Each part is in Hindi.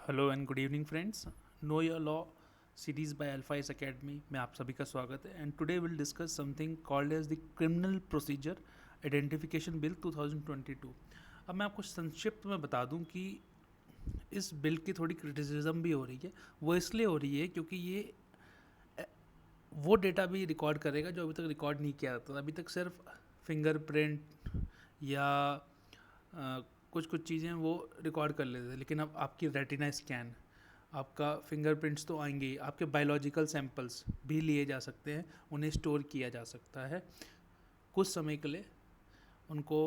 Hello and good evening friends. Know your law series by Alfaiz academy में आप सभी का स्वागत है। And today will discuss something called as the criminal procedure identification bill 2022। अब मैं आपको संक्षिप्त में बता दूं कि इस बिल की थोड़ी क्रिटिसिज्म भी हो रही है। वो इसलिए हो रही है क्योंकि ये वो डेटा भी रिकॉर्ड करेगा जो अभी तक रिकॉर्ड नहीं किया जाता था। अभी तक सिर्फ फिंगरप्रिंट या कुछ कुछ चीज़ें वो रिकॉर्ड कर लेते थे, लेकिन अब आपकी रेटिना स्कैन, आपका फिंगरप्रिंट्स तो आएंगे ही, आपके बायोलॉजिकल सैंपल्स भी लिए जा सकते हैं, उन्हें स्टोर किया जा सकता है कुछ समय के लिए। उनको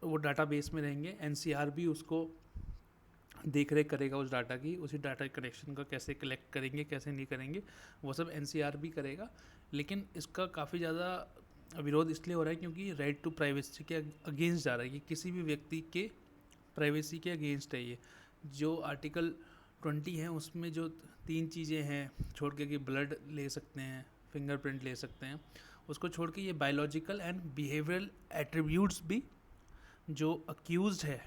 वो डाटाबेस में रहेंगे। एनसीआर भी उसको देख रेख करेगा उस डाटा की, उसी डाटा कलेक्शन का कैसे कलेक्ट करेंगे कैसे नहीं करेंगे वो सब एनसीआर भी करेगा। लेकिन इसका काफ़ी ज़्यादा विरोध इसलिए हो रहा है क्योंकि राइट टू प्राइवेसी के अगेंस्ट जा रहा है कि किसी भी व्यक्ति के प्राइवेसी के अगेंस्ट है। ये जो आर्टिकल 20 है उसमें जो तीन चीज़ें हैं छोड़ के कि ब्लड ले सकते हैं, फिंगरप्रिंट ले सकते हैं, उसको छोड़ के ये बायोलॉजिकल एंड बिहेवियरल एट्रीब्यूट्स भी जो अक्यूज्ड है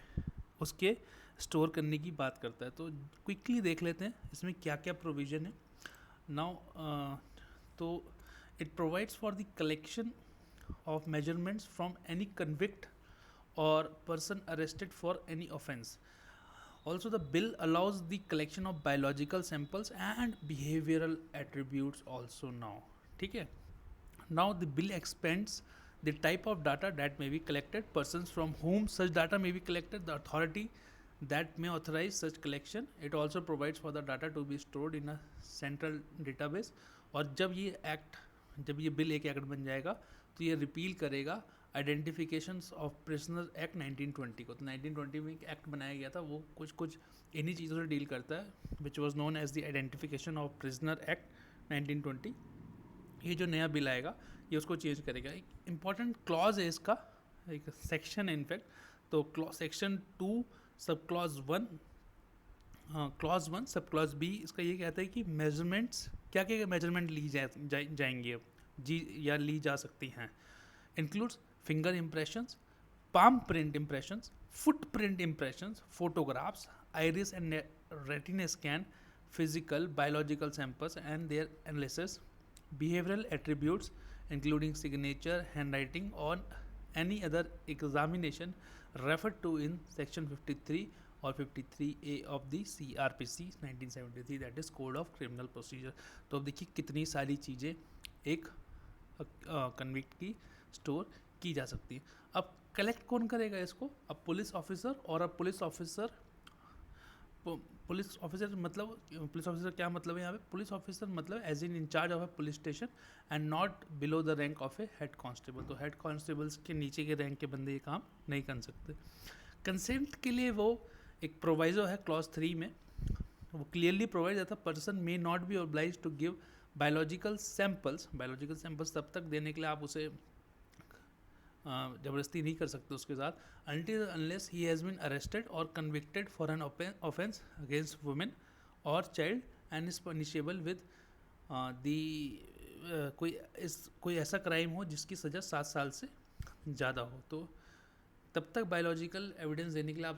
उसके स्टोर करने की बात करता है। तो क्विकली देख लेते हैं इसमें क्या क्या प्रोविज़न है। नाउ तो it provides for the collection of measurements from any convict or person arrested for any offense. Also, the bill allows the collection of biological samples and behavioral attributes also now. ठीक है। Now the bill expands the type of data that may be collected, persons from whom such data may be collected, the authority that may authorize such collection. It also provides for the data to be stored in a central database. और जब ये बिल एक एक्ट बन जाएगा तो ये रिपील करेगा आइडेंटिफिकेशन ऑफ प्रिजनर एक्ट 1920 को। तो 1920 में एक एक्ट बनाया गया था, वो कुछ कुछ इन्हीं चीज़ों से डील करता है, which was known as the identification of prisoner act 1920। ये जो नया बिल आएगा ये उसको चेंज करेगा। एक इम्पॉर्टेंट क्लॉज है इसका, एक सेक्शन है इनफैक्ट। तो section 2 sub clause 1, clause 1 sub clause B इसका ये कहता है कि मेजरमेंट्स क्या क्या मेजरमेंट ली जाएंगी अब जी या ली जा सकती हैं। Includes finger impressions, palm print impressions, footprint impressions, photographs, iris and retina scan, physical, biological samples and their analysis, behavioral attributes including signature, handwriting or any other examination referred to in section 53 or 53A of the CRPC 1973, that is Code of Criminal Procedure। तो अब देखिए कितनी सारी चीज़ें एक कन्विक्ट की स्टोर की जा सकती है। अब कलेक्ट कौन करेगा इसको? अब पुलिस ऑफिसर, और अब पुलिस ऑफिसर क्या मतलब है यहाँ पे? पुलिस ऑफिसर मतलब as in in charge of a police station and not below the rank of a head constable. तो हेड कांस्टेबल्स के नीचे के रैंक के बंदे ये काम नहीं कर सकते। कंसेंट के लिए वो एक प्रोवाइजो है क्लॉज 3 में, वो क्लियरली प्रोवाइड जाता है person may not be obliged to give biological samples तब तक देने के लिए आप उसे ज़बरदस्ती नहीं कर सकते उसके साथ, until unless he has been arrested or convicted for an offense against women or child and is punishable with कोई ऐसा क्राइम हो जिसकी सज़ा 7 साल से ज़्यादा हो। तो तब तक बायोलॉजिकल एविडेंस देने के लिए आप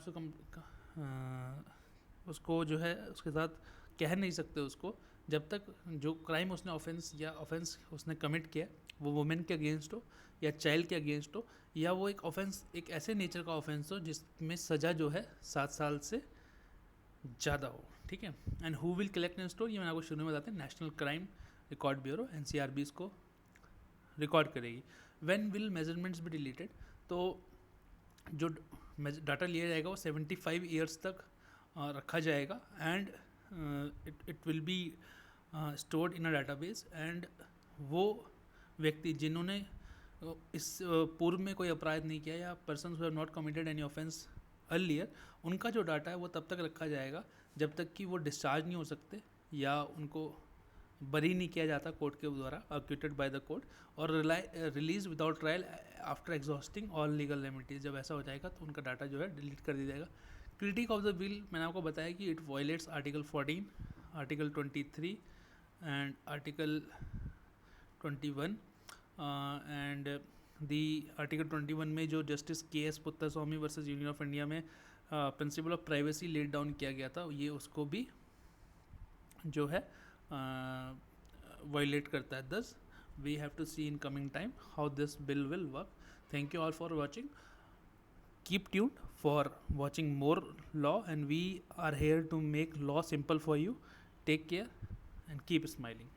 उसको जो है उसके साथ कह नहीं सकते उसको, जब तक जो क्राइम उसने ऑफेंस उसने कमिट किया वो वुमेन के अगेंस्ट हो या चाइल्ड के अगेंस्ट हो, या वो एक ऐसे नेचर का ऑफेंस हो जिसमें सज़ा जो है 7 साल से ज़्यादा हो। ठीक है। And who will collect and store, ये मैंने आपको शुरू में बताते हैं, national crime record bureau NCRB इसको रिकॉर्ड करेगी। व्हेन विल मेजरमेंट्स भी डिलीटेड, तो जो डाटा लिया जाएगा वो 75 ईयर्स तक रखा जाएगा and it will be stored in a database. And वो व्यक्ति जिन्होंने इस पूर्व में कोई अपराध नहीं किया या person who have not committed any offence earlier, उनका जो डाटा है वो तब तक रखा जाएगा जब तक कि वो डिस्चार्ज नहीं हो सकते या उनको बरी नहीं किया जाता कोर्ट के द्वारा, अक्यूटेड बाय द कोर्ट, और release without trial after exhausting all legal remedies. जब ऐसा हो जाएगा तो उनका डाटा जो है डिलीट कर दिया जाएगा। क्रिटिक ऑफ द बिल, मैंने आपको बताया कि it violates article 14, article 23 and article 21 and the article 21 में जो justice KS Puttaswamy versus union of India में principle of privacy laid down किया गया था, ये उसको भी जो है वायलेट करता है. Thus we have to see in coming time how this bill will work. Thank you all for watching. Keep tuned for watching more law, and we are here to make law simple for you. Take care and keep smiling.